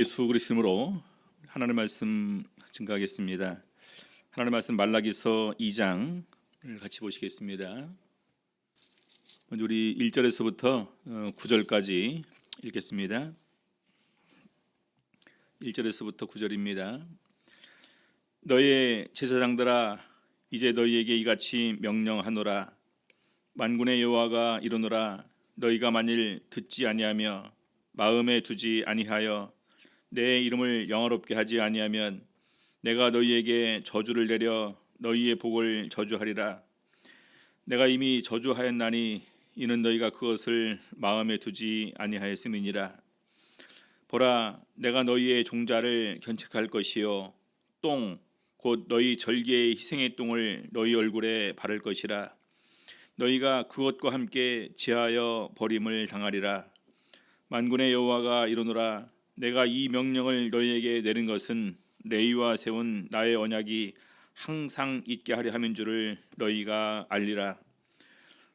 예수 그리스도로 하나님의 말씀 증거하겠습니다. 하나님의 말씀 말라기서 2장을 같이 보시겠습니다. 먼저 우리 1절에서부터 9절까지 읽겠습니다. 1절에서부터 9절입니다. 너의 제사장들아, 이제 너희에게 이같이 명령하노라. 만군의 여호와가 이르노라. 너희가 만일 듣지 아니하며 마음에 두지 아니하여 내 이름을 영화롭게 하지 아니하면 내가 너희에게 저주를 내려 너희의 복을 저주하리라. 내가 이미 저주하였나니 이는 너희가 그것을 마음에 두지 아니하였음이니라. 보라, 내가 너희의 종자를 견책할 것이요 똥 곧 너희 절기의 희생의 똥을 너희 얼굴에 바를 것이라. 너희가 그것과 함께 제하여 버림을 당하리라. 만군의 여호와가 이르노라. 내가 이 명령을 너희에게 내린 것은 레위와 세운 나의 언약이 항상 있게 하려 함인 줄을 너희가 알리라.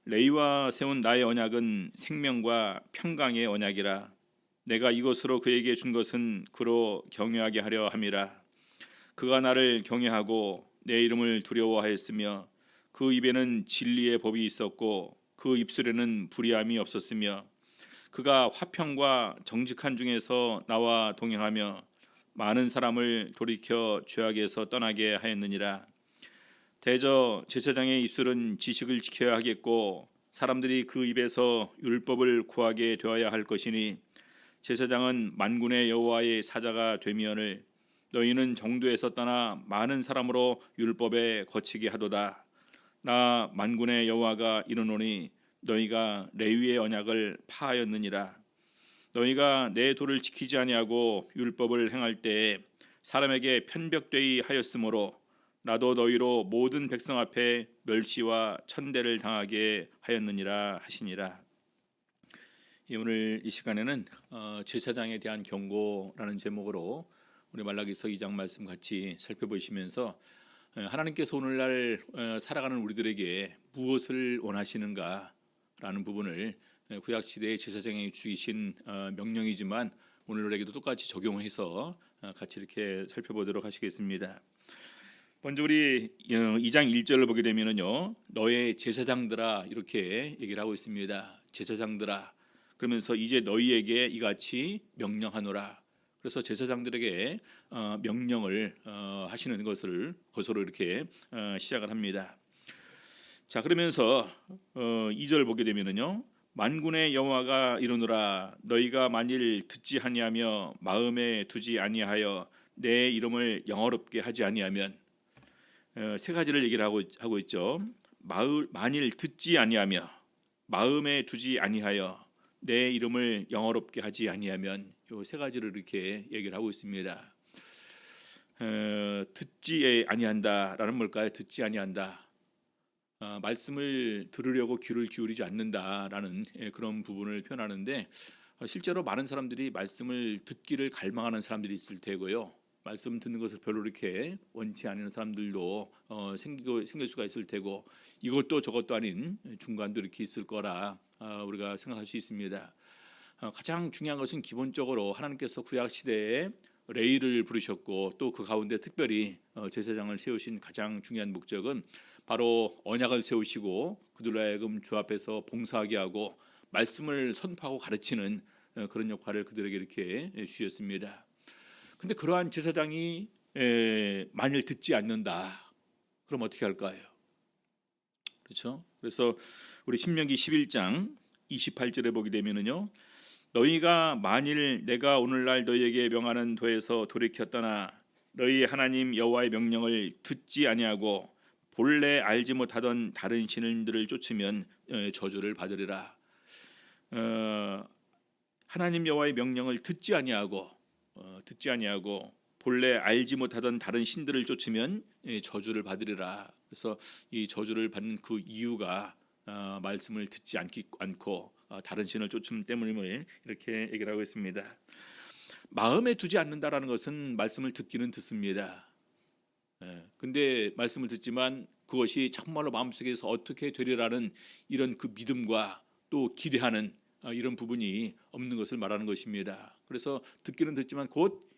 레위와 세운 나의 언약은 생명과 평강의 언약이라. 내가 이것으로 그에게 준 것은 그로 경외하게 하려 함이라. 그가 나를 경외하고 내 이름을 두려워하였으며 그 입에는 진리의 법이 있었고 그 입술에는 불의함이 없었으며 그가 화평과 정직한 중에서 나와 동행하며 많은 사람을 돌이켜 죄악에서 떠나게 하였느니라. 대저 제사장의 입술은 지식을 지켜야 하겠고 사람들이 그 입에서 율법을 구하게 되어야 할 것이니 제사장은 만군의 여호와의 사자가 되면을 너희는 정도에서 떠나 많은 사람으로 율법에 거치게 하도다. 나 만군의 여호와가 이르노니 너희가 레위의 언약을 파하였느니라. 너희가 내 도를 지키지 아니하고 율법을 행할 때에 사람에게 편벽되이 하였으므로 나도 너희로 모든 백성 앞에 멸시와 천대를 당하게 하였느니라 하시니라. 오늘 이 시간에는 제사장에 대한 경고라는 제목으로 우리 말라기서 2장 말씀 같이 살펴보시면서 하나님께서 오늘날 살아가는 우리들에게 무엇을 원하시는가라는 부분을 구약시대의 제사장에게 주신 명령이지만 오늘 우리에게도 똑같이 적용해서 같이 이렇게 살펴보도록 하시겠습니다. 먼저 우리 2장 1절을 보게 되면은요, 너의 제사장들아 이렇게 얘기를 하고 있습니다. 제사장들아, 그러면서 이제 너희에게 이같이 명령하노라. 그래서 제사장들에게 명령을 하시는 것을 것으로 이렇게 시작을 합니다. 자, 그러면서 2절 보게 되면은요, 만군의 여호와가 이르노라. 너희가 만일 듣지 아니하며 마음에 두지 아니하여 내 이름을 영화롭게 하지 아니하면, 세 가지를 얘기를 하고 있죠. 만일 듣지 아니하며 마음에 두지 아니하여 내 이름을 영화롭게 하지 아니하면, 요 세 가지를 이렇게 얘기를 하고 있습니다. 듣지 아니한다라는 뭘까요? 듣지 아니한다. 말씀을 들으려고 귀를 기울이지 않는다라는 그런 부분을 표현하는데, 실제로 많은 사람들이 말씀을 듣기를 갈망하는 사람들이 있을 테고요. 말씀 듣는 것을 별로 이렇게 원치 않는 사람들도 생길 수가 있을 테고, 이것도 저것도 아닌 중간도 이렇게 있을 거라 우리가 생각할 수 있습니다. 가장 중요한 것은 기본적으로 하나님께서 구약 시대에 레위를 부르셨고 또 그 가운데 특별히 제사장을 세우신 가장 중요한 목적은 바로 언약을 세우시고 그들로 하여금 주 앞에서 봉사하게 하고 말씀을 선포하고 가르치는 그런 역할을 그들에게 이렇게 주셨습니다. 근데 그러한 제사장이 만일 듣지 않는다, 그럼 어떻게 할까요? 그렇죠? 그래서 우리 신명기 11장 28절에 보게 되면은요, 너희가 만일 내가 오늘날 너희에게 명하는 도에서 돌이켜 떠나 너희 하나님 여호와의 명령을 듣지 아니하고 본래 알지 못하던 다른 신들을 쫓으면 저주를 받으리라. 하나님 여호와의 명령을 듣지 아니하고 본래 알지 못하던 다른 신들을 쫓으면 저주를 받으리라. 그래서 이 저주를 받는 그 이유가 말씀을 듣지 않고 다른 신을 쫓음 때문임을 이렇게 얘기를 하고 있습니다. 마음에 두지 않는다라는 것은 말씀을 듣기는 듣습니다. 근데 말씀을 듣지만 그것이 정말로 마음속에서 어떻게 되리라는 이런 그 믿음과 또 기대하는 이런 부분이 없는 것을 말하는 것입니다. 그래서 듣기는 듣지만 곧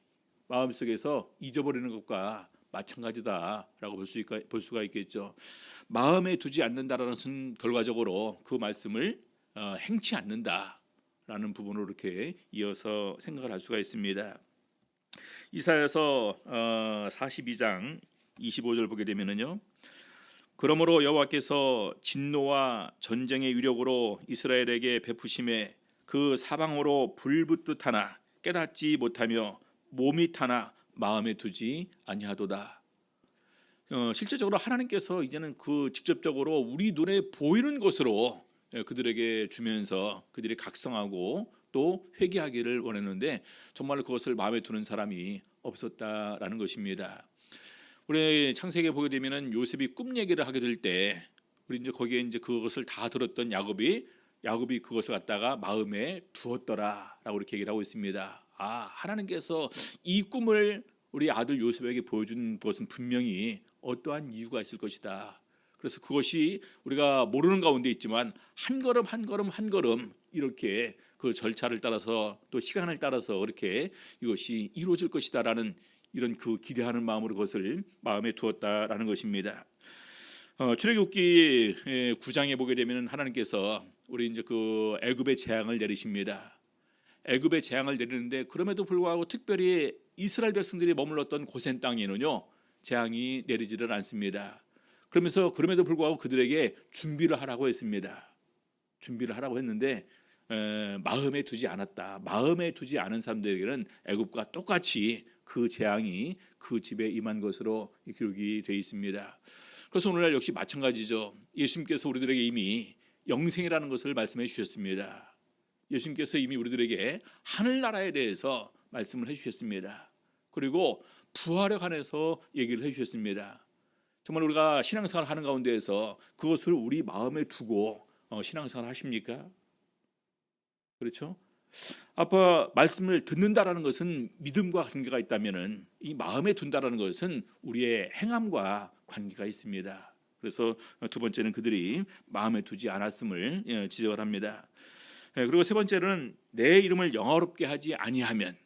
마음속에서 잊어버리는 것과 마찬가지다라고 볼 수가 있겠죠. 마음에 두지 않는다라는 것은 결과적으로 그 말씀을 행치 않는다라는 부분으로 이렇게 이어서 생각을 할 수가 있습니다. 이사야서 42장 25절 보게 되면은요. 그러므로 여호와께서 진노와 전쟁의 위력으로 이스라엘에게 베푸심에 그 사방으로 불붙듯 하나 깨닫지 못하며 몸이 타나 마음에 두지 아니하도다. 실제적으로 하나님께서 이제는 그 직접적으로 우리 눈에 보이는 것으로 그들에게 주면서 그들이 각성하고 또 회개하기를 원했는데 정말 그것을 마음에 두는 사람이 없었다라는 것입니다. 우리 창세기에 보게 되면은 요셉이 꿈 얘기를 하게 될 때 우리 이제 거기에 이제 그것을 다 들었던 야곱이 그것을 갖다가 마음에 두었더라라고 이렇게 얘기를 하고 있습니다. 하나님께서 이 꿈을 우리 아들 요셉에게 보여준 것은 분명히 어떠한 이유가 있을 것이다. 그래서 그것이 우리가 모르는 가운데 있지만 한 걸음 한 걸음 한 걸음 이렇게 그 절차를 따라서 또 시간을 따라서 그렇게 이것이 이루어질 것이다라는 이런 그 기대하는 마음으로 그것을 마음에 두었다라는 것입니다. 출애굽기 9장에 보게 되면 하나님께서 우리 이제 그 애굽의 재앙을 내리십니다. 애굽의 재앙을 내리는데 그럼에도 불구하고 특별히 이스라엘 백성들이 머물렀던 고센 땅에는요 재앙이 내리지를 않습니다. 그러면서 그럼에도 불구하고 그들에게 준비를 하라고 했습니다. 준비를 하라고 했는데 마음에 두지 않았다. 마음에 두지 않은 사람들에게는 애굽과 똑같이 그 재앙이 그 집에 임한 것으로 기록이 되어 있습니다. 그래서 오늘날 역시 마찬가지죠. 예수님께서 우리들에게 이미 영생이라는 것을 말씀해 주셨습니다. 예수님께서 이미 우리들에게 하늘나라에 대해서 말씀을 해주셨습니다. 그리고 부활에 관해서 얘기를 해주셨습니다. 정말 우리가 신앙생활을 하는 가운데에서 그것을 우리 마음에 두고 신앙생활을 하십니까? 그렇죠? 아빠 말씀을 듣는다라는 것은 믿음과 관계가 있다면은 이 마음에 둔다라는 것은 우리의 행함과 관계가 있습니다. 그래서 두 번째는 그들이 마음에 두지 않았음을 지적을 합니다. 그리고 세 번째는 내 이름을 영화롭게 하지 아니하면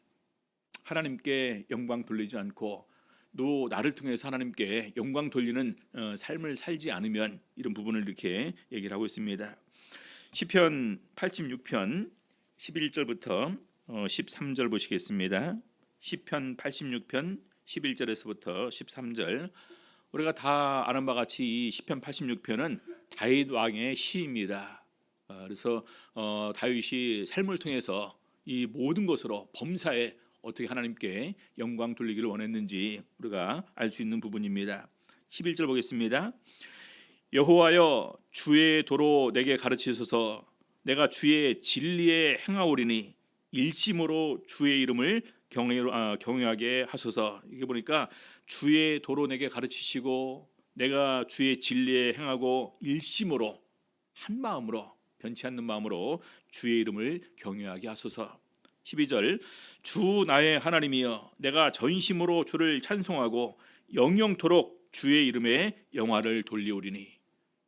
하나님께 영광 돌리지 않고 또 나를 통해서 하나님께 영광 돌리는 삶을 살지 않으면 이런 부분을 이렇게 얘기를 하고 있습니다. 시편 86편 11절부터 13절 보시겠습니다. 시편 86편 11절에서부터 13절. 우리가 다 아는 바와 같이 이 시편 86편은 다윗 왕의 시입니다. 그래서 다윗이 삶을 통해서 이 모든 것으로 범사에 어떻게 하나님께 영광 돌리기를 원했는지 우리가 알 수 있는 부분입니다. 11절 보겠습니다. 여호와여 주의 도로 내게 가르치소서. 내가 주의 진리에 행하오리니 일심으로 주의 이름을 경외하게 하소서. 이게 보니까 주의 도로 내게 가르치시고 내가 주의 진리에 행하고 일심으로 한 마음으로 변치 않는 마음으로 주의 이름을 경외하게 하소서. 12절 주 나의 하나님이여 내가 전심으로 주를 찬송하고 영영토록 주의 이름에 영화를 돌리오리니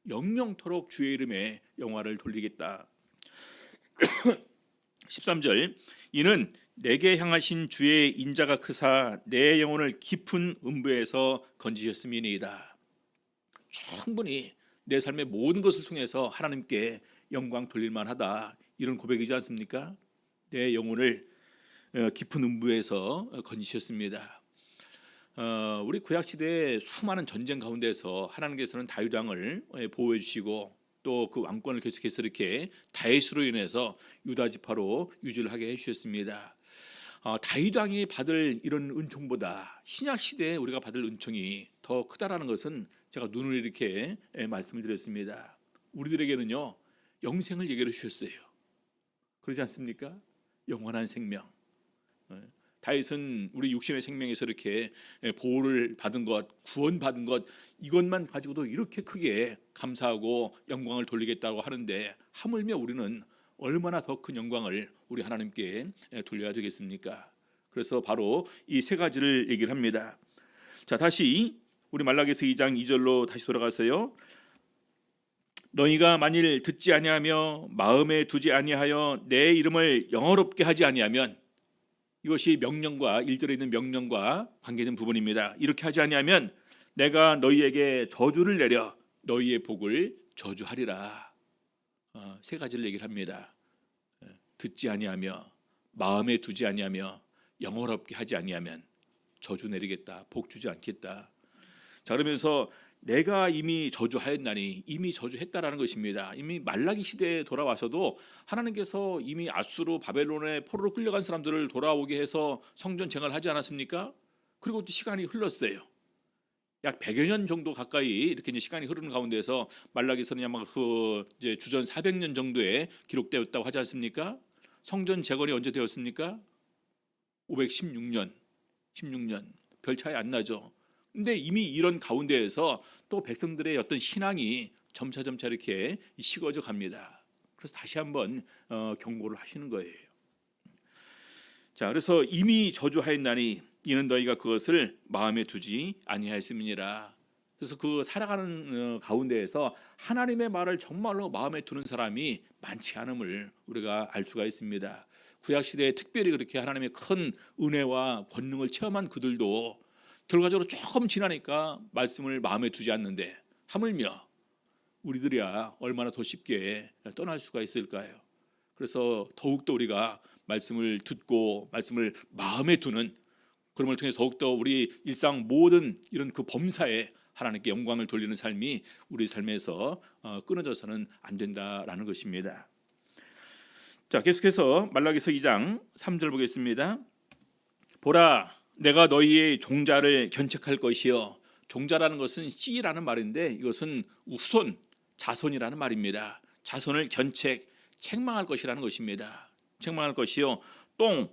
영영토록 주의 이름에 영화를 돌리겠다. 13절 이는 내게 향하신 주의 인자가 크사 내 영혼을 깊은 음부에서 건지셨음이니이다. 충분히 내 삶의 모든 것을 통해서 하나님께 영광 돌릴 만하다. 이런 고백이지 않습니까? 내 영혼을 깊은 음부에서 건지셨습니다. 우리 구약 시대의 수많은 전쟁 가운데서 하나님께서는 다윗 왕을 보호해 주시고 또 그 왕권을 계속해서 이렇게 다윗으로 인해서 유다 지파로 유지를 하게 해주셨습니다. 다윗 왕이 받을 이런 은총보다 신약 시대에 우리가 받을 은총이 더 크다라는 것은 제가 눈을 이렇게 말씀을 드렸습니다. 우리들에게는요 영생을 얘기해 주셨어요. 그러지 않습니까? 영원한 생명. 다윗은 우리 육신의 생명에서 이렇게 보호를 받은 것, 구원받은 것 이것만 가지고도 이렇게 크게 감사하고 영광을 돌리겠다고 하는데 하물며 우리는 얼마나 더 큰 영광을 우리 하나님께 돌려야 되겠습니까? 그래서 바로 이 세 가지를 얘기를 합니다. 자, 다시 우리 말라기서 2장 2절로 다시 돌아가서요. 너희가 만일 듣지 아니하며 마음에 두지 아니하여 내 이름을 영화롭게 하지 아니하면 이것이 명령과 1절에 있는 명령과 관계된 부분입니다. 이렇게 하지 아니하면 내가 너희에게 저주를 내려 너희의 복을 저주하리라. 세 가지를 얘기를 합니다. 듣지 아니하며 마음에 두지 아니하며 영어롭게 하지 아니하면 저주 내리겠다. 복 주지 않겠다. 자, 그러면서 내가 이미 저주하였나니, 이미 저주했다라는 것입니다. 이미 말라기 시대에 돌아와서도 하나님께서 이미 아수르 바벨론의 포로로 끌려간 사람들을 돌아오게 해서 성전 쟁을 하지 않았습니까? 그리고 또 시간이 흘렀어요. 약 100여 년 정도 가까이 이렇게 이제 시간이 흐르는 가운데서 말라기서는 아마 그 이제 주전 400년 정도에 기록되었다고 하지 않습니까? 성전 재건이 언제 되었습니까? 516년, 16년. 별 차이 안 나죠. 근데 이미 이런 가운데에서 또 백성들의 어떤 신앙이 점차 이렇게 식어져 갑니다. 그래서 다시 한번 경고를 하시는 거예요. 자, 그래서 이미 저주하였나니 이는 너희가 그것을 마음에 두지 아니하였음이니라. 그래서 그 살아가는 가운데에서 하나님의 말을 정말로 마음에 두는 사람이 많지 않음을 우리가 알 수가 있습니다. 구약 시대에 특별히 그렇게 하나님의 큰 은혜와 권능을 체험한 그들도 결과적으로 조금 지나니까 말씀을 마음에 두지 않는데, 하물며 우리들이야 얼마나 더 쉽게 떠날 수가 있을까요? 그래서 더욱더 우리가 말씀을 듣고 말씀을 마음에 두는, 그럼을 통해서 더욱더 우리 일상 모든 이런 그 범사에 하나님께 영광을 돌리는 삶이 우리 삶에서 끊어져서는 안 된다라는 것입니다. 자, 계속해서 말라기서 2장 3절 보겠습니다. 보라, 내가 너희의 종자를 견책할 것이요. 종자라는 것은 씨라는 말인데 이것은 후손, 자손이라는 말입니다. 자손을 책망할 것이라는 것입니다. 책망할 것이요. 똥,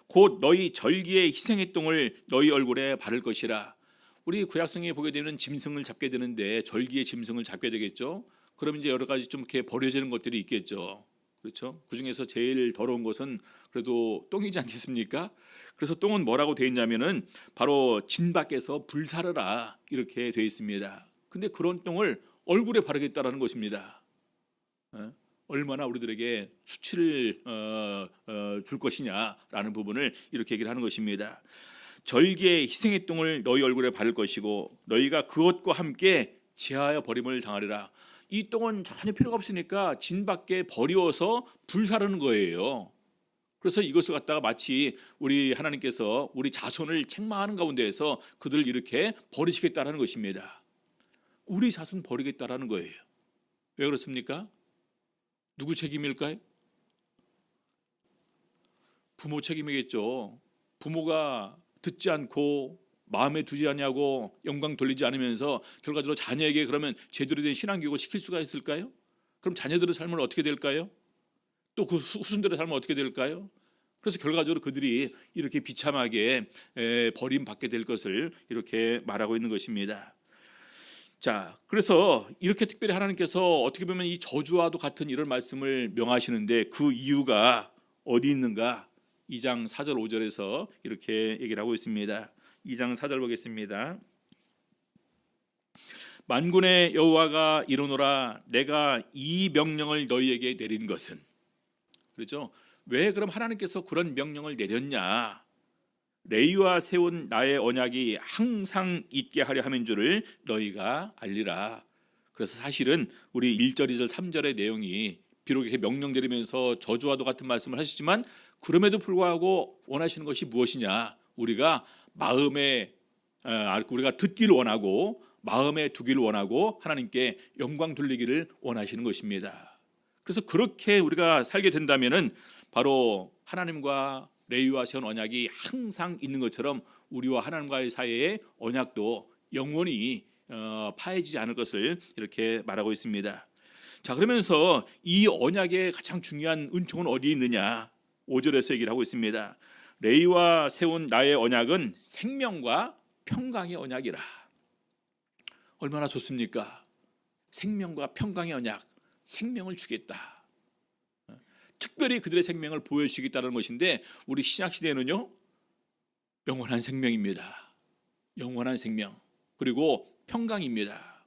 곧 너희 절기의 희생의 똥을 너희 얼굴에 바를 것이라. 우리 구약성에 보게 되는 짐승을 잡게 되는데 절기의 짐승을 잡게 되겠죠. 그럼 이제 여러 가지 좀 이렇게 버려지는 것들이 있겠죠. 그렇죠? 그 중에서 제일 더러운 것은 그래도 똥이지 않겠습니까? 그래서 똥은 뭐라고 되어 있냐면은 바로 진 밖에서 불사르라 이렇게 되어 있습니다. 근데 그런 똥을 얼굴에 바르겠다라는 것입니다. 얼마나 우리들에게 수치를 줄 것이냐라는 부분을 이렇게 얘기를 하는 것입니다. 절기의 희생의 똥을 너희 얼굴에 바를 것이고 너희가 그것과 함께 제하여 버림을 당하리라. 이 똥은 전혀 필요가 없으니까 진 밖에 버리워서 불사르는 거예요. 그래서 이것을 갖다가 마치 우리 하나님께서 우리 자손을 책망하는 가운데에서 그들을 이렇게 버리시겠다라는 것입니다. 우리 자손 버리겠다라는 거예요. 왜 그렇습니까? 누구 책임일까요? 부모 책임이겠죠. 부모가 듣지 않고 마음에 두지 않냐고 영광 돌리지 않으면서 결과적으로 자녀에게 그러면 제대로 된 신앙교육을 시킬 수가 있을까요? 그럼 자녀들의 삶은 어떻게 될까요? 또 그 후손들의 삶은 어떻게 될까요? 그래서 결과적으로 그들이 이렇게 비참하게 버림받게 될 것을 이렇게 말하고 있는 것입니다. 자, 그래서 이렇게 특별히 하나님께서 어떻게 보면 이 저주와도 같은 이런 말씀을 명하시는데 그 이유가 어디 있는가? 2장 4절 5절에서 이렇게 얘기를 하고 있습니다. 2장 4절 보겠습니다. 만군의 여호와가 이르노라, 내가 이 명령을 너희에게 내린 것은. 그렇죠? 왜 그럼 하나님께서 그런 명령을 내렸냐? 레위와 세운 나의 언약이 항상 있게 하려 함인 줄을 너희가 알리라. 그래서 사실은 우리 1절, 2절, 3절의 내용이 비록 이렇게 명령 내리면서 저주와도 같은 말씀을 하시지만 그럼에도 불구하고 원하시는 것이 무엇이냐? 우리가 우리가 듣기를 원하고 마음에 두기를 원하고 하나님께 영광 돌리기를 원하시는 것입니다. 그래서 그렇게 우리가 살게 된다면은 바로 하나님과 레위와 세운 언약이 항상 있는 것처럼 우리와 하나님과의 사이의 언약도 영원히 파해지지 않을 것을 이렇게 말하고 있습니다. 자, 그러면서 이 언약의 가장 중요한 은총은 어디에 있느냐? 5절에서 얘기를 하고 있습니다. 레위와 세운 나의 언약은 생명과 평강의 언약이라. 얼마나 좋습니까? 생명과 평강의 언약, 생명을 주겠다. 특별히 그들의 생명을 보여주시겠다는 것인데 우리 신약 시대에는요, 영원한 생명입니다. 영원한 생명, 그리고 평강입니다.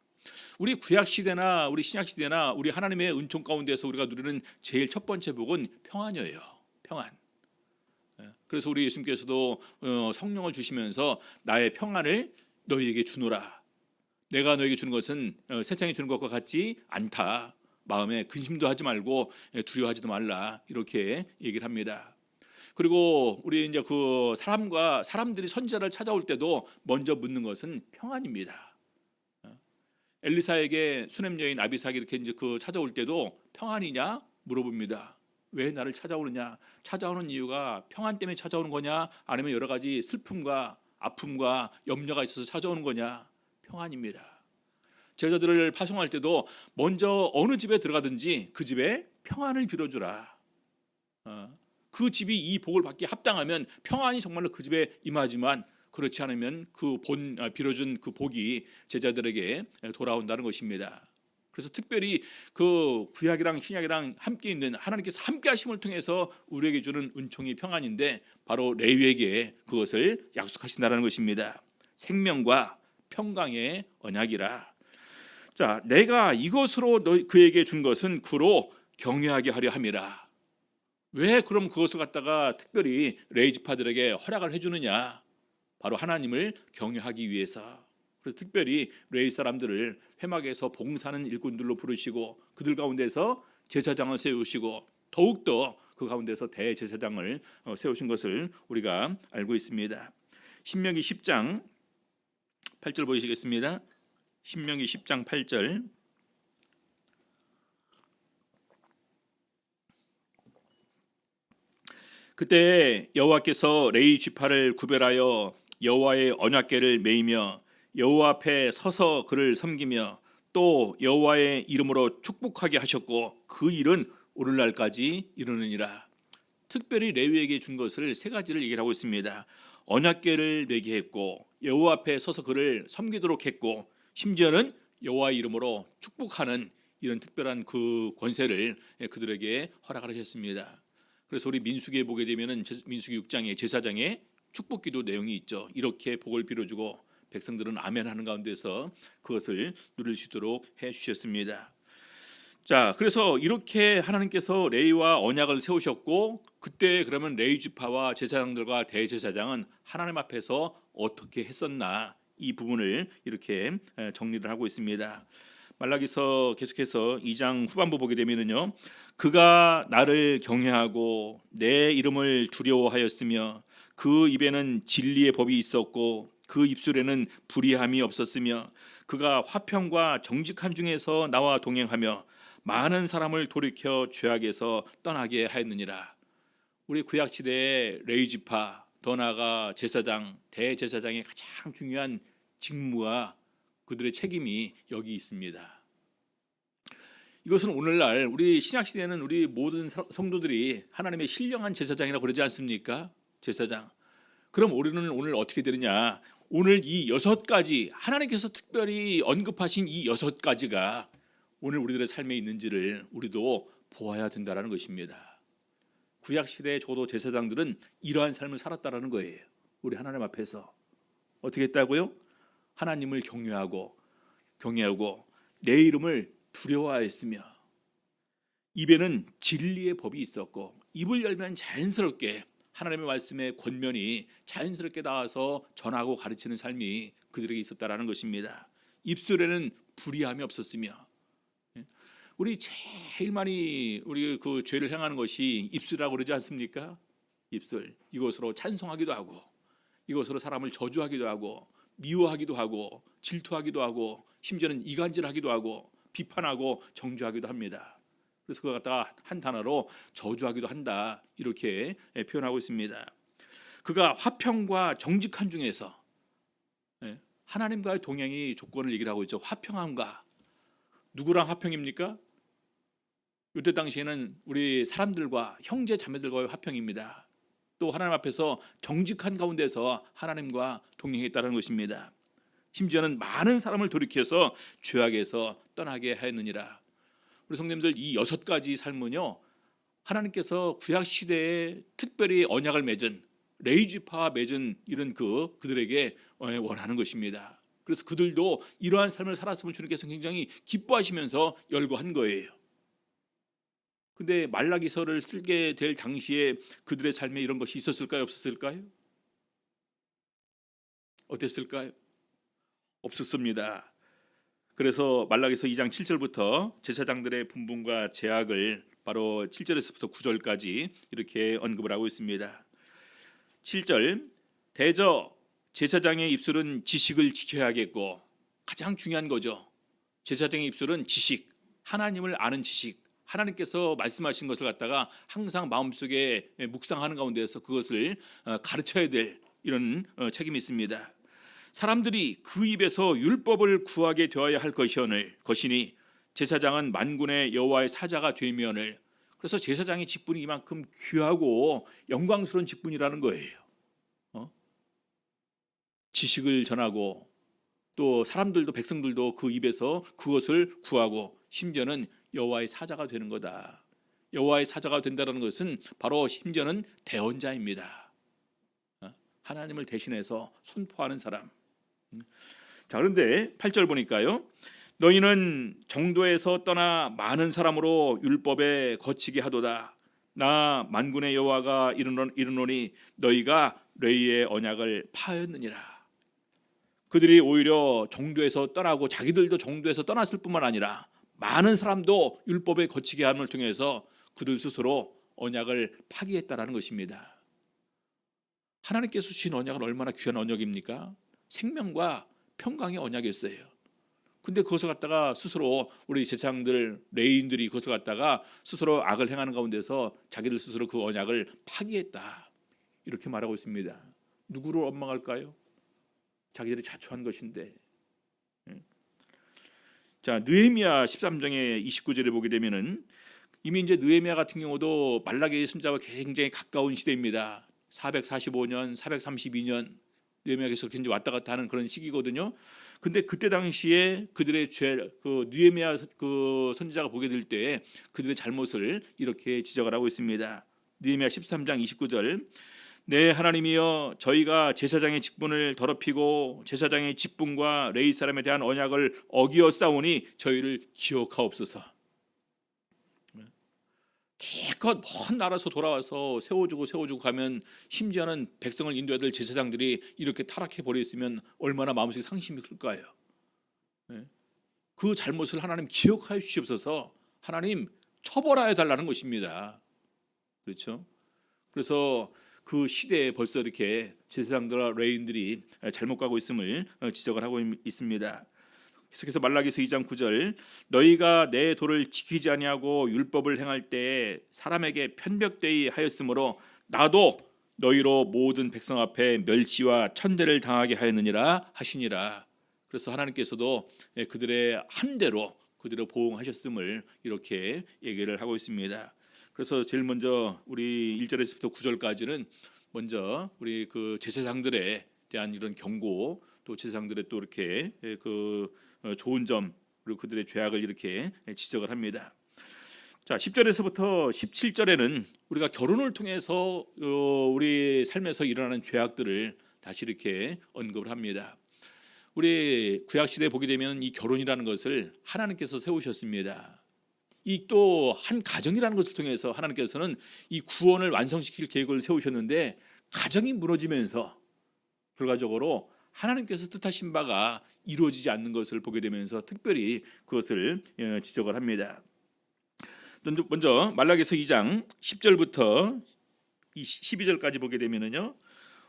우리 구약 시대나 우리 신약 시대나 우리 하나님의 은총 가운데서 우리가 누리는 제일 첫 번째 복은 평안이에요. 평안. 그래서 우리 예수님께서도 성령을 주시면서 나의 평안을 너희에게 주노라. 내가 너에게 주는 것은 세상이 주는 것과 같지 않다. 마음에 근심도 하지 말고 두려워하지도 말라. 이렇게 얘기를 합니다. 그리고 우리 이제 그 사람들이 선지자를 찾아올 때도 먼저 묻는 것은 평안입니다. 엘리사에게 수냄 여인 아비삭이 이렇게 이제 찾아올 때도 평안이냐 물어봅니다. 왜 나를 찾아오느냐? 찾아오는 이유가 평안 때문에 찾아오는 거냐? 아니면 여러 가지 슬픔과 아픔과 염려가 있어서 찾아오는 거냐? 평안입니다. 제자들을 파송할 때도 먼저 어느 집에 들어가든지 그 집에 평안을 빌어주라. 그 집이 이 복을 받기에 합당하면 평안이 정말로 그 집에 임하지만 그렇지 않으면 빌어준 그 복이 제자들에게 돌아온다는 것입니다. 그래서 특별히 그 구약이랑 신약이랑 함께 있는 하나님께서 함께 하심을 통해서 우리에게 주는 은총이 평안인데 바로 레위에게 그것을 약속하신다는 것입니다. 생명과 평강의 언약이라. 자, 내가 이것으로 그에게 준 것은 그로 경외하게 하려 함이라. 왜 그럼 그것을 갖다가 특별히 레위 지파들에게 허락을 해주느냐? 바로 하나님을 경외하기 위해서. 그래서 특별히 레위 사람들을 회막에서 봉사하는 일꾼들로 부르시고 그들 가운데서 제사장을 세우시고 더욱더 그 가운데서 대제사장을 세우신 것을 우리가 알고 있습니다. 신명기 10장 8절 보시겠습니다. 신명기 10장 8절. 그때 여호와께서 레위 지파를 구별하여 여호와의 언약궤를 메이며 여호와 앞에 서서 그를 섬기며 또 여호와의 이름으로 축복하게 하셨고 그 일은 오늘날까지 이르느니라. 특별히 레위에게 준 것을 세 가지를 얘기를 하고 있습니다. 언약궤를 메게 했고 여호와 앞에 서서 그를 섬기도록 했고 심지어는 여호와의 이름으로 축복하는 이런 특별한 그 권세를 그들에게 허락을 하셨습니다. 그래서 우리 민수기에 보게 되면은 민수기 6장에 제사장의 축복기도 내용이 있죠. 이렇게 복을 빌어주고 백성들은 아멘하는 가운데서 그것을 누릴 수 있도록 해주셨습니다. 자, 그래서 이렇게 하나님께서 레위와 언약을 세우셨고 그때 그러면 레위 지파와 제사장들과 대제사장은 하나님 앞에서 어떻게 했었나 이 부분을 이렇게 정리를 하고 있습니다. 말라기서 계속해서 2장 후반부 보게 되면은요, 그가 나를 경외하고 내 이름을 두려워하였으며 그 입에는 진리의 법이 있었고 그 입술에는 불의함이 없었으며 그가 화평과 정직함 중에서 나와 동행하며 많은 사람을 돌이켜 죄악에서 떠나게 하였느니라. 우리 구약 시대의 레위 지파, 더 나아가 제사장, 대제사장의 가장 중요한 직무와 그들의 책임이 여기 있습니다. 이것은 오늘날 우리 신약 시대에는 우리 모든 성도들이 하나님의 신령한 제사장이라고 그러지 않습니까? 제사장. 그럼 우리는 오늘 어떻게 되느냐? 오늘 이 6가지 하나님께서 특별히 언급하신 이 6가지가 오늘 우리들의 삶에 있는지를 우리도 보아야 된다는 것입니다. 구약 시대의 적어도 제사장들은 이러한 삶을 살았다라는 거예요. 우리 하나님 앞에서 어떻게 했다고요? 하나님을 경외하고 내 이름을 두려워하였으며 입에는 진리의 법이 있었고 입을 열면 자연스럽게 하나님의 말씀의 권면이 자연스럽게 나와서 전하고 가르치는 삶이 그들에게 있었다라는 것입니다. 입술에는 불의함이 없었으며 우리 제일 많이 우리 그 죄를 행하는 것이 입술이라고 그러지 않습니까? 입술. 이것으로 찬송하기도 하고 이것으로 사람을 저주하기도 하고 미워하기도 하고 질투하기도 하고 심지어는 이간질하기도 하고 비판하고 정죄하기도 합니다. 그래서 그걸 갖다가 한 단어로 저주하기도 한다 이렇게 표현하고 있습니다. 그가 화평과 정직함 중에서 하나님과의 동행이 조건을 얘기를 하고 있죠. 화평함과 누구랑 화평입니까? 이때 당시에는 우리 사람들과 형제 자매들과의 화평입니다. 또 하나님 앞에서 정직한 가운데서 하나님과 동행했다는 것입니다. 심지어는 많은 사람을 돌이켜서 죄악에서 떠나게 하였느니라. 우리 성도님들 이 6가지 삶은요 하나님께서 구약 시대에 특별히 언약을 맺은 레위 지파와 맺은 이런 그들에게 원하는 것입니다. 그래서 그들도 이러한 삶을 살았으면 주님께서 굉장히 기뻐하시면서 열거한 거예요. 근데 말라기서를 쓰게 될 당시에 그들의 삶에 이런 것이 있었을까요? 없었을까요? 어땠을까요? 없었습니다. 그래서 말라기서 2장 7절부터 제사장들의 분봉과 제약을 바로 7절에서부터 9절까지 이렇게 언급을 하고 있습니다. 7절, 대저 제사장의 입술은 지식을 지켜야겠고, 가장 중요한 거죠. 제사장의 입술은 지식, 하나님을 아는 지식, 하나님께서 말씀하신 것을 갖다가 항상 마음속에 묵상하는 가운데서 그것을 가르쳐야 될 이런 책임이 있습니다. 사람들이 그 입에서 율법을 구하게 되어야 할 것이니 제사장은 만군의 여호와의 사자가 되면을. 그래서 제사장의 직분이 이만큼 귀하고 영광스러운 직분이라는 거예요. 지식을 전하고 또 사람들도 백성들도 그 입에서 그것을 구하고 심지어는 여호와의 사자가 되는 거다. 여호와의 사자가 된다는 것은 바로 심지어는 대언자입니다. 하나님을 대신해서 선포하는 사람. 자, 그런데 8절 보니까요, 너희는 정도에서 떠나 많은 사람으로 율법에 거치게 하도다. 나 만군의 여호와가 이르노니 너희가 레위의 언약을 파하였느니라. 그들이 오히려 정도에서 떠나고 자기들도 정도에서 떠났을 뿐만 아니라 많은 사람도 율법에 거치게 함을 통해서 그들 스스로 언약을 파기했다라는 것입니다. 하나님께서 주신 언약은 얼마나 귀한 언약입니까? 생명과 평강의 언약이었어요. 근데 그것을 갖다가 스스로 우리 제사장들, 레위인들이 그것을 갖다가 스스로 악을 행하는 가운데서 자기들 스스로 그 언약을 파기했다, 이렇게 말하고 있습니다. 누구를 원망할까요? 자기들이 자초한 것인데. 자, 느헤미야 13장의 29절에 보게 되면은 이미 이제 느헤미야 같은 경우도 말라기의 선자와 굉장히 가까운 시대입니다. 445년, 432년 느헤미야께서 굉장히 왔다 갔다 하는 그런 시기거든요. 근데 그때 당시에 그들의 그 느헤미야 그 선지자가 보게 될 때 그들의 잘못을 이렇게 지적을 하고 있습니다. 느헤미야 13장 29절, 네 하나님이여, 저희가 제사장의 직분을 더럽히고 제사장의 직분과 레위 사람에 대한 언약을 어기었사오니 저희를 기억하옵소서. 기껏 먼 나라에서 돌아와서 세워주고 가면 심지어는 백성을 인도해야 될 제사장들이 이렇게 타락해 버렸으면 얼마나 마음속에 상심이 클까요? 그 잘못을 하나님 기억하여 주시옵소서. 하나님 처벌하여 달라는 것입니다. 그렇죠? 그래서 그 시대에 벌써 이렇게 제사장들과 레위인들이 잘못 가고 있음을 지적을 하고 있습니다. 계속해서 말라기서 2장 9절, 너희가 내 도를 지키지 아니하고 율법을 행할 때 사람에게 편벽되이 하였으므로 나도 너희로 모든 백성 앞에 멸시와 천대를 당하게 하였느니라 하시니라. 그래서 하나님께서도 그들의 한대로 그들을 보응하셨음을 이렇게 얘기를 하고 있습니다. 그래서 제일 먼저 우리 1절에서부터 9절까지는 먼저 우리 그 제사장들에 대한 이런 경고, 또 제사장들의 또 이렇게 그 좋은 점, 그리고 그들의 죄악을 이렇게 지적을 합니다. 자, 10절에서부터 17절에는 우리가 결혼을 통해서 우리 삶에서 일어나는 죄악들을 다시 이렇게 언급을 합니다. 우리 구약 시대에 보게 되면 이 결혼이라는 것을 하나님께서 세우셨습니다. 이 또 한 가정이라는 것을 통해서 하나님께서는 이 구원을 완성시킬 계획을 세우셨는데 가정이 무너지면서 결과적으로 하나님께서 뜻하신 바가 이루어지지 않는 것을 보게 되면서 특별히 그것을 지적을 합니다. 먼저 말라기서 2장 10절부터 12절까지 보게 되면은요,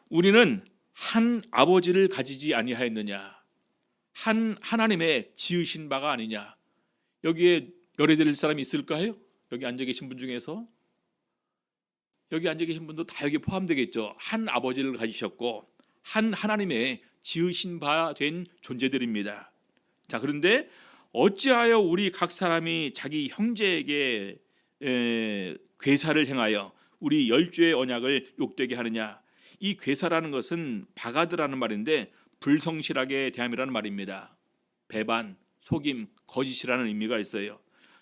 우리는 한 아버지를 가지지 아니하였느냐, 한 하나님의 지으신 바가 아니냐. 여기에 열애드릴 사람이 있을까요? 여기 앉아 계신 분 중에서 여기 앉아 계신 분도 다 여기 포함되겠죠. 한 아버지를 가지셨고 한 하나님의 지으신 바 된 존재들입니다. 자, 그런데 어찌하여 우리 각 사람이 자기 형제에게 괴사를 행하여 우리 열조의 언약을 욕되게 하느냐. 이 괴사라는 것은 바가드라는 말인데 불성실하게 대함이라는 말입니다. 배반, 속임, 거짓이라는 의미가 있어요.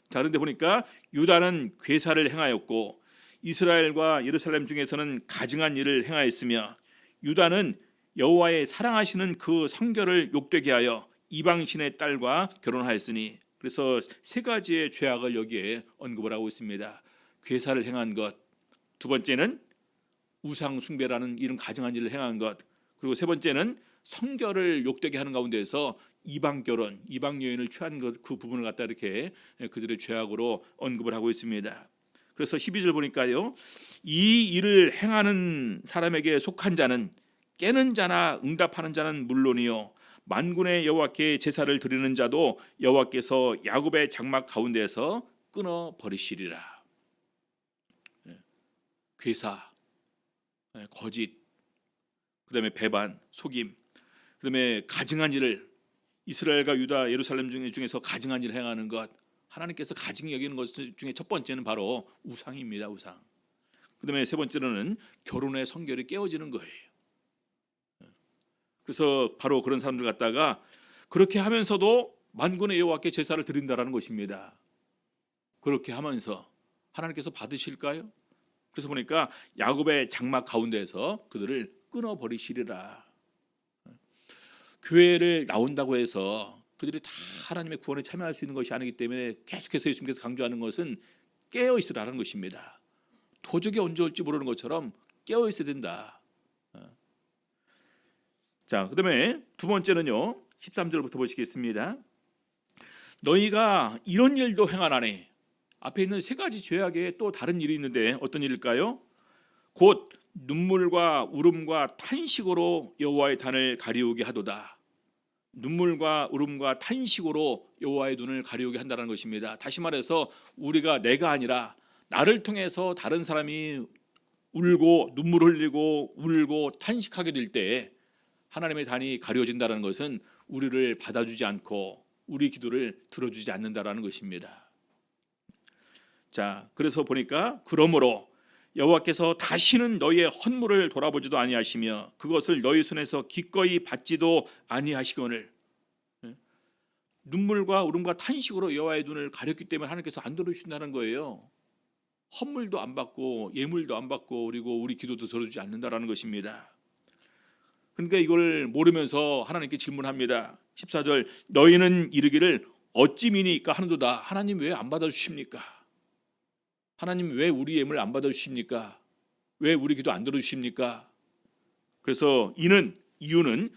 자, 그런데 보니까 유다는 괴사를 행하였고 이스라엘과 예루살렘 중에서는 가증한 일을 행하였으며 유다는 여호와의 사랑하시는 그 성결을 욕되게 하여 이방신의 딸과 결혼하였으니, 그래서 세 가지의 죄악을 여기에 언급을 하고 있습니다. 괴사를 행한 것, 두 번째는 우상 숭배라는 이런 가증한 일을 행한 것, 그리고 세 번째는 성결을 욕되게 하는 가운데서 이방 결혼, 이방 여인을 취한 것, 그 부분을 갖다 이렇게 그들의 죄악으로 언급을 하고 있습니다. 그래서 12절 보니까요, 이 일을 행하는 사람에게 속한 자는 깨는 자나 응답하는 자는 물론이요 만군의 여호와께 제사를 드리는 자도 여호와께서 야곱의 장막 가운데에서 끊어 버리시리라. 괴사, 거짓, 그다음에 배반, 속임, 그다음에 가증한 일을, 이스라엘과 유다, 예루살렘 중에서 가증한 일을 행하는 것, 하나님께서 가증히 여기는 것 중에 첫 번째는 바로 우상입니다. 우상. 그다음에 세 번째로는 결혼의 성결이 깨어지는 거예요. 그래서 바로 그런 사람들 갖다가 그렇게 하면서도 만군의 여호와께 제사를 드린다라는 것입니다. 그렇게 하면서 하나님께서 받으실까요? 그래서 보니까 야곱의 장막 가운데에서 그들을 끊어버리시리라. 교회를 나온다고 해서 그들이 다 하나님의 구원에 참여할 수 있는 것이 아니기 때문에 계속해서 예수님께서 강조하는 것은 깨어 있으라는 것입니다. 도적이 언제 올지 모르는 것처럼 깨어 있어야 된다. 자, 그다음에 두 번째는요, 13절부터 보시겠습니다. 너희가 이런 일도 행하나니, 앞에 있는 세 가지 죄악에 또 다른 일이 있는데 어떤 일일까요? 곧 눈물과 울음과 탄식으로 여호와의 단을 가리우게 하도다. 눈물과 울음과 탄식으로 여호와의 눈을 가리우게 한다는 것입니다. 다시 말해서 우리가 내가 아니라 나를 통해서 다른 사람이 울고 눈물 흘리고 울고 탄식하게 될 때 하나님의 단이 가려진다는 것은 우리를 받아주지 않고 우리 기도를 들어주지 않는다라는 것입니다. 자, 그래서 보니까 그러므로 여호와께서 다시는 너희의 헌물을 돌아보지도 아니하시며 그것을 너희 손에서 기꺼이 받지도 아니하시거늘. 눈물과 울음과 탄식으로 여호와의 눈을 가렸기 때문에 하나님께서 안 들어주신다는 거예요. 헌물도 안 받고 예물도 안 받고 그리고 우리 기도도 들어주지 않는다라는 것입니다. 그러니까 이걸 모르면서 하나님께 질문합니다. 14절, 너희는 이르기를 어찌 미니까 하는도다. 하나님 왜 안 받아주십니까? 하나님 왜 우리 예물 안 받아주십니까? 왜 우리 기도 안 들어주십니까? 그래서 이유는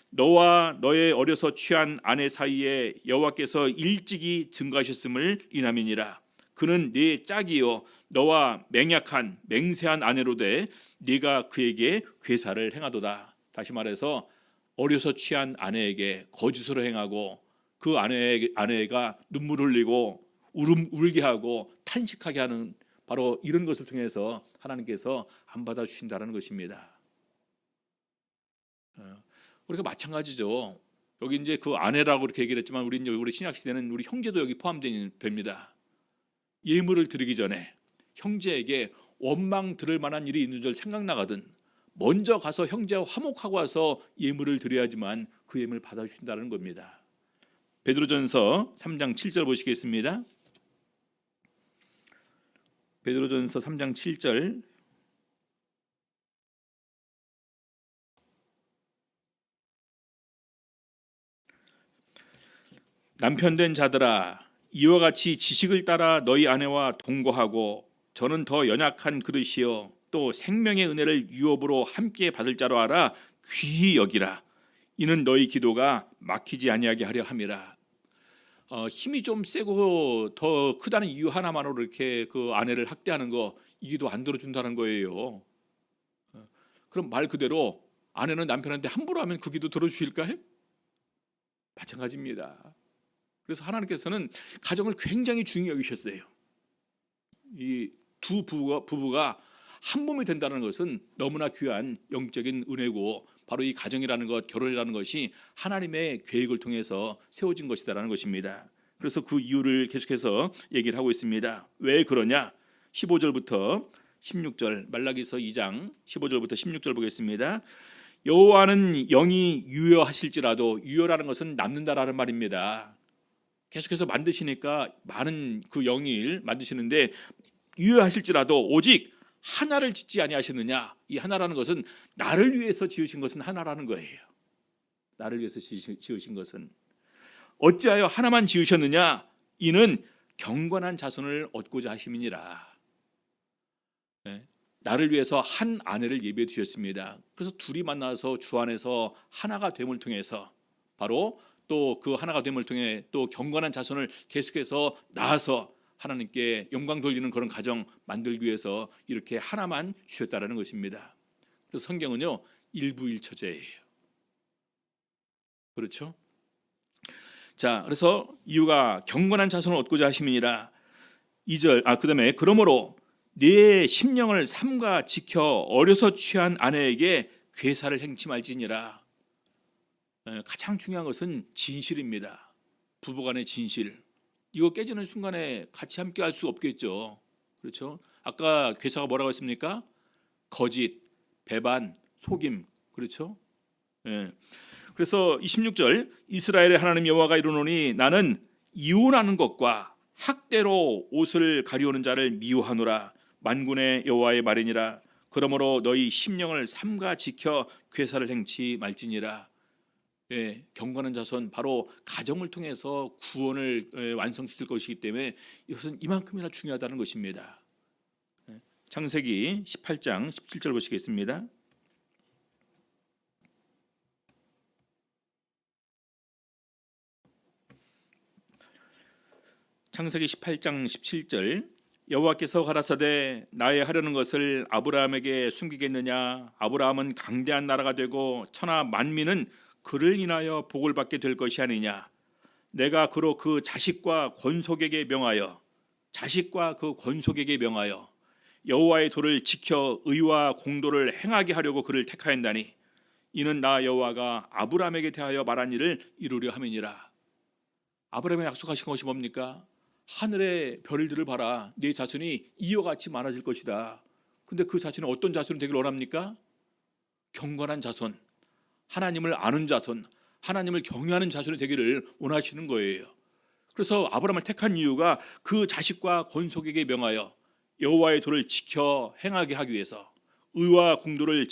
너와 너의 어려서 취한 아내 사이에 여호와께서 일찍이 증거하셨음을 인함이니라. 그는 네 짝이요 너와 맹약한 맹세한 아내로 돼 네가 그에게 괴사를 행하도다. 다시 말해서 어려서 취한 아내에게 거짓으로 행하고 그 아내가 눈물 흘리고 울게 하고 탄식하게 하는 바로 이런 것을 통해서 하나님께서 안 받아주신다는 것입니다. 우리가 마찬가지죠. 여기 이제 그 아내라고 이렇게 얘기를 했지만 우리 신약 시대는 우리 형제도 여기 포함됩니다. 예물을 드리기 전에 형제에게 원망 들을 만한 일이 있는 줄 생각나거든 먼저 가서 형제와 화목하고 와서 예물을 드려야지만 그 예물을 받아주신다는 겁니다. 베드로전서 3장 7절 보시겠습니다. 베드로전서 3장 7절, 남편된 자들아 이와 같이 지식을 따라 너희 아내와 동거하고 저는 더 연약한 그릇이요 또 생명의 은혜를 유업으로 함께 받을 자로 알아 귀히 여기라. 이는 너희 기도가 막히지 아니하게 하려 함이라. 힘이 좀 세고 더 크다는 이유 하나만으로 이렇게 그 아내를 학대하는 거, 이 기도 안 들어준다는 거예요. 그럼 말 그대로 아내는 남편한테 함부로 하면 그 기도 들어주실까요? 마찬가지입니다. 그래서 하나님께서는 가정을 굉장히 중요히 여기셨어요. 이 두 부부가 한 몸이 된다는 것은 너무나 귀한 영적인 은혜고 바로 이 가정이라는 것, 결혼이라는 것이 하나님의 계획을 통해서 세워진 것이다라는 것입니다. 그래서 그 이유를 계속해서 얘기를 하고 있습니다. 왜 그러냐? 15절부터 16절, 말라기서 2장 15절부터 16절 보겠습니다. 여호와는 영이 유효하실지라도, 유효라는 것은 남는다라는 말입니다. 계속해서 만드시니까 많은 그 영일 만드시는데 유효하실지라도 오직 하나를 짓지 아니하셨느냐. 이 하나라는 것은 나를 위해서 지으신 것은 하나라는 거예요. 나를 위해서 지으신 것은 어찌하여 하나만 지으셨느냐. 이는 경건한 자손을 얻고자 하심이니라. 예, 나를 위해서 한 아내를 예비해 두셨습니다. 그래서 둘이 만나서 주 안에서 하나가 됨을 통해서 바로 또 그 하나가 됨을 통해 또 경건한 자손을 계속해서 낳아서 하나님께 영광 돌리는 그런 가정 만들기 위해서 이렇게 하나만 주셨다라는 것입니다. 그래서 성경은요 일부일처제예요. 그렇죠? 자, 그래서 이유가 경건한 자손을 얻고자 하심이니라. 2절 그다음에 그러므로 네 심령을 삼가 지켜 어려서 취한 아내에게 괴사를 행치 말지니라. 가장 중요한 것은 진실입니다. 부부간의 진실. 이거 깨지는 순간에 같이 함께 할 수 없겠죠. 그렇죠? 아까 괴사가 뭐라고 했습니까? 거짓, 배반, 속임. 그렇죠? 예. 그래서 26절 이스라엘의 하나님 여호와가 이르노니 나는 이혼하는 것과 학대로 옷을 가리우는 자를 미워하노라. 만군의 여호와의 말이니라. 그러므로 너희 심령을 삼가 지켜 괴사를 행치 말지니라. 예, 경건한 자손 바로 가정을 통해서 구원을 완성시킬 것이기 때문에 이것은 이만큼이나 중요하다는 것입니다. 창세기 18장 17절 보시겠습니다. 창세기 18장 17절 여호와께서 가라사대 나의 하려는 것을 아브라함에게 숨기겠느냐. 아브라함은 강대한 나라가 되고 천하 만민은 그를 인하여 복을 받게 될 것이 아니냐. 내가 그로 그 자식과 권속에게 명하여 여호와의 도를 지켜 의와 공도를 행하게 하려고 그를 택하였나니 이는 나 여호와가 아브라함에게 대하여 말한 일을 이루려 함이니라. 아브라함이 약속하신 것이 뭡니까? 하늘의 별들을 봐라. 네 자손이 이와 같이 많아질 것이다. 근데 그 자손이 어떤 자손이 되길 원합니까? 경건한 자손, 하나님을 아는 자손, 하나님을 경외하는 자손이 되기를 원하시는 거예요. 그래서 아브라함을 택한 이유가 그 자식과 권속에게 명하여 여호와의 도를 지켜 행하게 하기 위해서, 의와 공도를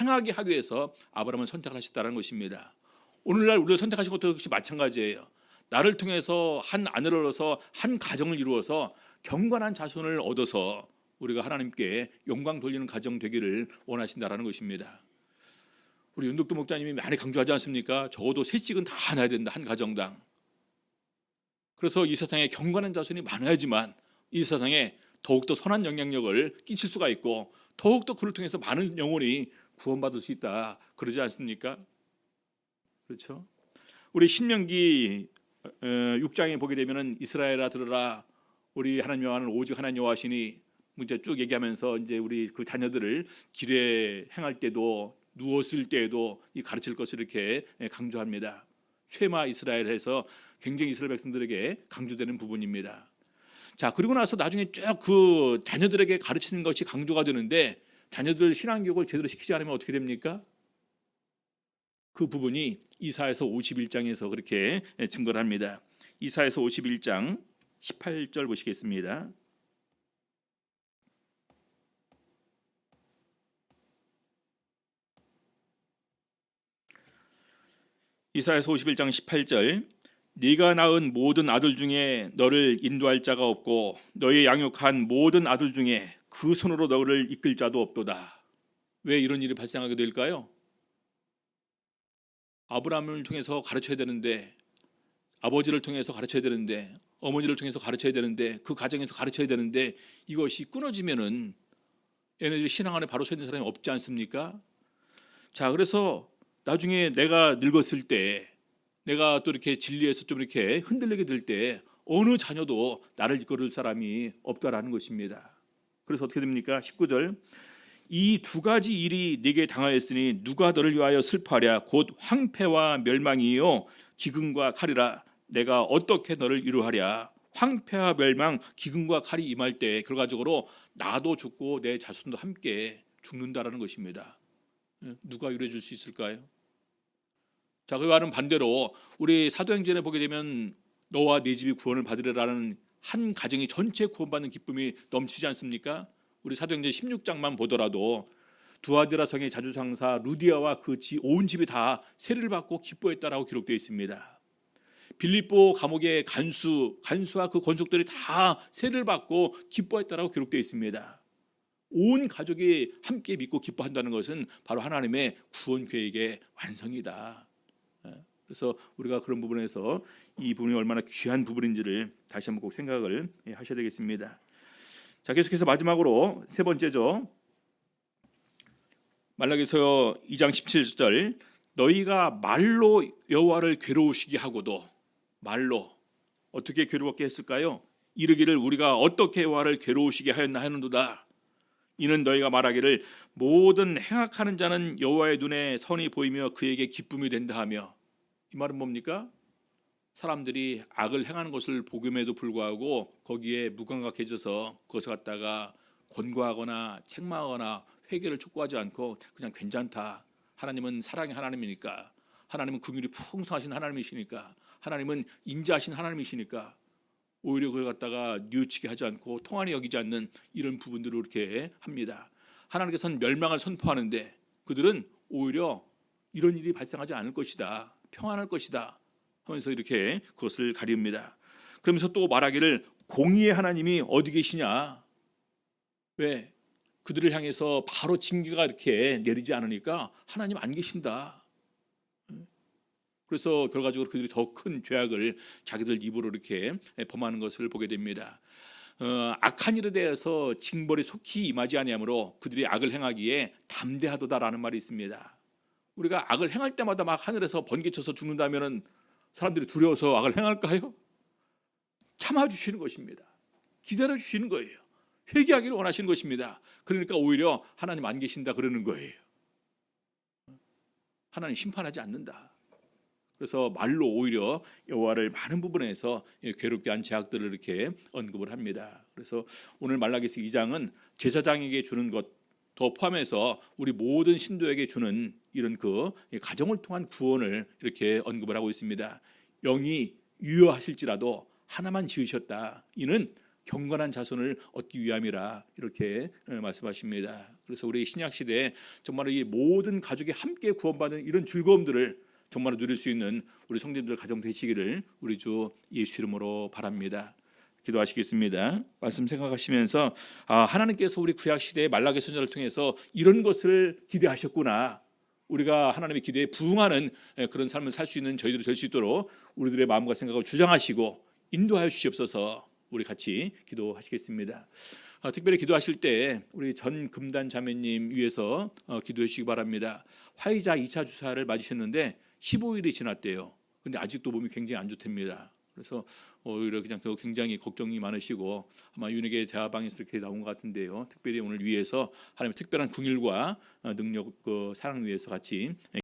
행하게 하기 위해서 아브라함을 선택을 하셨다는 것입니다. 오늘날 우리를 선택하신 것도 역시 마찬가지예요. 나를 통해서 한 아내를 얻어서 한 가정을 이루어서 경건한 자손을 얻어서 우리가 하나님께 영광 돌리는 가정 되기를 원하신다라는 것입니다. 우리 윤덕도 목자님이 많이 강조하지 않습니까? 적어도 셋씩은 다 하나야 된다, 한 가정당. 그래서 이 세상에 경건한 자손이 많아야지만 이 세상에 더욱더 선한 영향력을 끼칠 수가 있고 더욱더 그를 통해서 많은 영혼이 구원받을 수 있다, 그러지 않습니까? 그렇죠? 우리 신명기 6장에 보게 되면은 이스라엘아 들으라, 우리 하나님 여호와는 오직 하나님 여호와시니 이제 쭉 얘기하면서 이제 우리 그 자녀들을 길에 행할 때도 누웠을 때에도 이 가르칠 것을 이렇게 강조합니다. 쉐마 이스라엘 해서 굉장히 이스라엘 백성들에게 강조되는 부분입니다. 자, 그리고 나서 나중에 쭉 그 자녀들에게 가르치는 것이 강조가 되는데 자녀들 신앙교육을 제대로 시키지 않으면 어떻게 됩니까? 그 부분이 이사야서 51장에서 그렇게 증거를 합니다. 이사야서 51장 18절 보시겠습니다. 이사야서 51장 18절 네가 낳은 모든 아들 중에 너를 인도할 자가 없고 너의 양육한 모든 아들 중에 그 손으로 너를 이끌 자도 없도다. 왜 이런 일이 발생하게 될까요? 아브라함을 통해서 가르쳐야 되는데, 아버지를 통해서 가르쳐야 되는데, 어머니를 통해서 가르쳐야 되는데, 그 가정에서 가르쳐야 되는데 이것이 끊어지면은 얘네들이 신앙 안에 바로 서 있는 사람이 없지 않습니까? 자, 그래서 나중에 내가 늙었을 때, 내가 또 이렇게 진리에서 좀 이렇게 흔들리게 될 때 어느 자녀도 나를 이끌을 사람이 없다라는 것입니다. 그래서 어떻게 됩니까? 19절 이 두 가지 일이 네게 당하였으니 누가 너를 위하여 슬퍼하랴. 곧 황폐와 멸망이요 기근과 칼이라. 내가 어떻게 너를 위로하랴. 황폐와 멸망, 기근과 칼이 임할 때 결과적으로 나도 죽고 내 자손도 함께 죽는다라는 것입니다. 누가 위로해 줄 수 있을까요? 자, 그와는 반대로 우리 사도행전에 보게 되면 너와 네 집이 구원을 받으리라는 한 가정이 전체 구원받는 기쁨이 넘치지 않습니까? 우리 사도행전 16장만 보더라도 두아디라 성의 자주상사 루디아와 그 온 집이 다 세례를 받고 기뻐했다라고 기록되어 있습니다. 빌립보 감옥의 간수와 그 권속들이 다 세를 받고 기뻐했다라고 기록되어 있습니다. 온 가족이 함께 믿고 기뻐한다는 것은 바로 하나님의 구원 계획의 완성이다. 그래서 우리가 그런 부분에서 이 부분이 얼마나 귀한 부분인지를 다시 한번 꼭 생각을 하셔야 되겠습니다. 자, 계속해서 마지막으로 세 번째죠. 말라기서 2장 17절, 너희가 말로 여호와를 괴로우시게 하고도, 말로 어떻게 괴로웠게 했을까요? 이르기를 우리가 어떻게 여호와를 괴로우시게 하였나 하는도다. 이는 너희가 말하기를 모든 행악하는 자는 여호와의 눈에 선이 보이며 그에게 기쁨이 된다 하며. 이 말은 뭡니까? 사람들이 악을 행하는 것을 복음에도 불구하고 거기에 무감각해져서 그것을 갖다가 권고하거나 책망하거나 회개를 촉구하지 않고 그냥 괜찮다. 하나님은 사랑의 하나님이니까, 하나님은 긍휼이 풍성하신 하나님이시니까, 하나님은 인자하신 하나님이시니까 오히려 그걸 갖다가 뉘우치게 하지 않고 통한히 여기지 않는 이런 부분들을 이렇게 합니다. 하나님께서는 멸망을 선포하는데 그들은 오히려 이런 일이 발생하지 않을 것이다, 평안할 것이다 하면서 이렇게 그것을 가리웁니다. 그러면서 또 말하기를 공의의 하나님이 어디 계시냐? 왜? 그들을 향해서 바로 징계가 이렇게 내리지 않으니까 하나님 안 계신다. 그래서 결과적으로 그들이 더 큰 죄악을 자기들 입으로 이렇게 범하는 것을 보게 됩니다. 악한 일에 대해서 징벌이 속히 임하지 아니하므로 그들이 악을 행하기에 담대하도다라는 말이 있습니다. 우리가 악을 행할 때마다 막 하늘에서 번개쳐서 죽는다면은 사람들이 두려워서 악을 행할까요? 참아주시는 것입니다. 기다려주시는 거예요. 회개하기를 원하시는 것입니다. 그러니까 오히려 하나님 안 계신다 그러는 거예요. 하나님 심판하지 않는다. 그래서 말로 오히려 여호와를 많은 부분에서 괴롭게 한 죄악들을 이렇게 언급을 합니다. 그래서 오늘 말라기서 2장은 제사장에게 주는 것 더 포함해서 우리 모든 신도에게 주는 이런 그 가정을 통한 구원을 이렇게 언급을 하고 있습니다. 영이 유효하실지라도 하나만 지으셨다. 이는 경건한 자손을 얻기 위함이라 이렇게 말씀하십니다. 그래서 우리 신약 시대에 정말 이 모든 가족이 함께 구원받는 이런 즐거움들을 정말 누릴 수 있는 우리 성도님들 가정 되시기를 우리 주 예수 이름으로 바랍니다. 기도하시겠습니다. 말씀 생각하시면서 하나님께서 우리 구약 시대의 말라기 선지자를 통해서 이런 것을 기대하셨구나. 우리가 하나님의 기대에 부응하는 그런 삶을 살 수 있는 저희들이 될 수 있도록 우리들의 마음과 생각을 주장하시고 인도하여 주시옵소서. 우리 같이 기도하시겠습니다. 특별히 기도하실 때 우리 전 금단 자매님 위해서 기도해 주시기 바랍니다. 화이자 2차 주사를 맞으셨는데 15일이 지났대요. 근데 아직도 몸이 굉장히 안 좋답니다. 그래서 오히려 그냥 굉장히 걱정이 많으시고 아마 윤회계 대화방에서 이렇게 나온 것 같은데요. 특별히 오늘 위해서 하나님의 특별한 긍휼과 능력, 사랑 위해서 같이